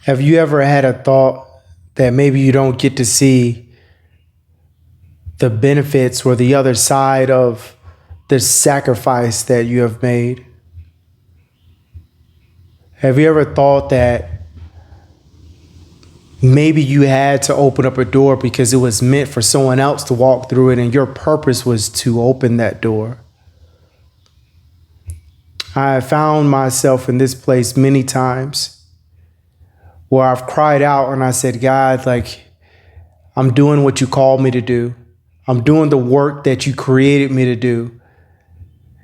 Have you ever had a thought that maybe you don't get to see the benefits or the other side of the sacrifice that you have made? Have you ever thought that maybe you had to open up a door because it was meant for someone else to walk through it and your purpose was to open that door? I have found myself in this place many times where I've cried out and I said, God, I'm doing what you called me to do. I'm doing the work that you created me to do.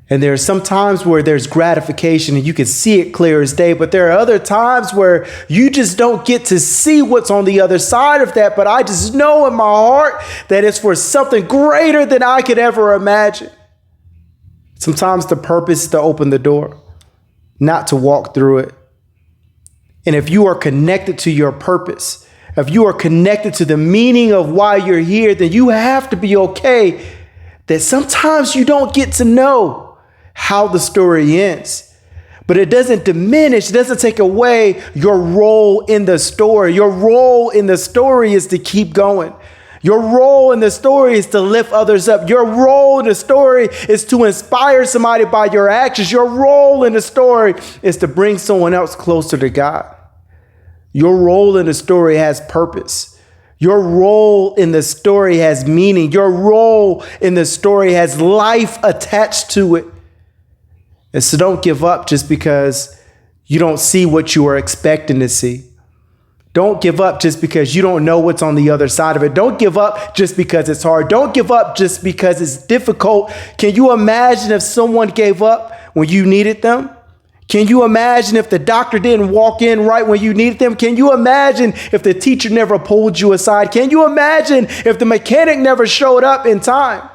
And there are some times where there's gratification and you can see it clear as day, but there are other times where you just don't get to see what's on the other side of that. But I just know in my heart that it's for something greater than I could ever imagine. Sometimes the purpose is to open the door, not to walk through it. And if you are connected to your purpose, if you are connected to the meaning of why you're here, then you have to be okay that sometimes you don't get to know how the story ends. But it doesn't diminish, it doesn't take away your role in the story. Your role in the story is to keep going. Your role in the story is to lift others up. Your role in the story is to inspire somebody by your actions. Your role in the story is to bring someone else closer to God. Your role in the story has purpose. Your role in the story has meaning. Your role in the story has life attached to it. And so don't give up just because you don't see what you are expecting to see. Don't give up just because you don't know what's on the other side of it. Don't give up just because it's hard. Don't give up just because it's difficult. Can you imagine if someone gave up when you needed them? Can you imagine if the doctor didn't walk in right when you needed them? Can you imagine if the teacher never pulled you aside? Can you imagine if the mechanic never showed up in time?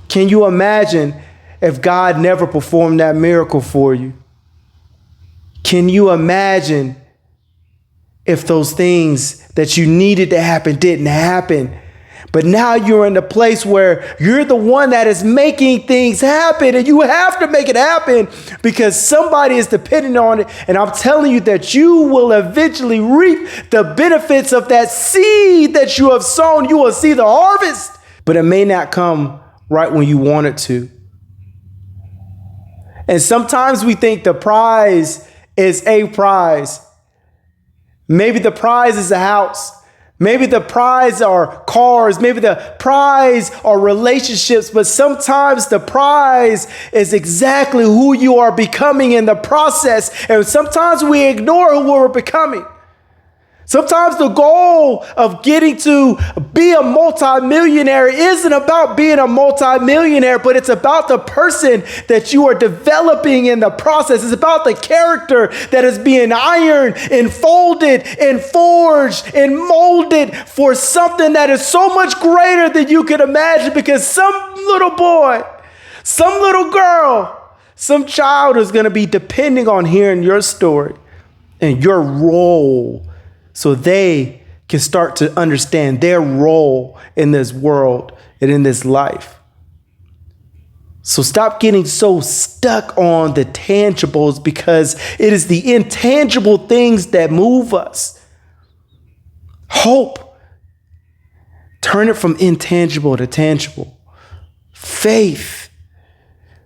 Can you imagine if God never performed that miracle for you? Can you imagine if those things that you needed to happen didn't happen? But now you're in a place where you're the one that is making things happen, and you have to make it happen because somebody is depending on it. And I'm telling you that you will eventually reap the benefits of that seed that you have sown. You will see the harvest, but it may not come right when you want it to. And sometimes we think the prize is a prize. Maybe the prize is a house. Maybe the prize are cars. Maybe the prize are relationships. But sometimes the prize is exactly who you are becoming in the process. And sometimes we ignore who we're becoming. Sometimes the goal of getting to be a multimillionaire isn't about being a multimillionaire, but it's about the person that you are developing in the process. It's about the character that is being ironed and folded and forged and molded for something that is so much greater than you can imagine, because some little boy, some little girl, some child is going to be depending on hearing your story and your role, so they can start to understand their role in this world and in this life. So stop getting so stuck on the tangibles, because it is the intangible things that move us. Hope. Turn it from intangible to tangible. Faith.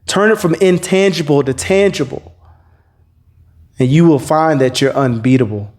Turn it from intangible to tangible. And you will find that you're unbeatable.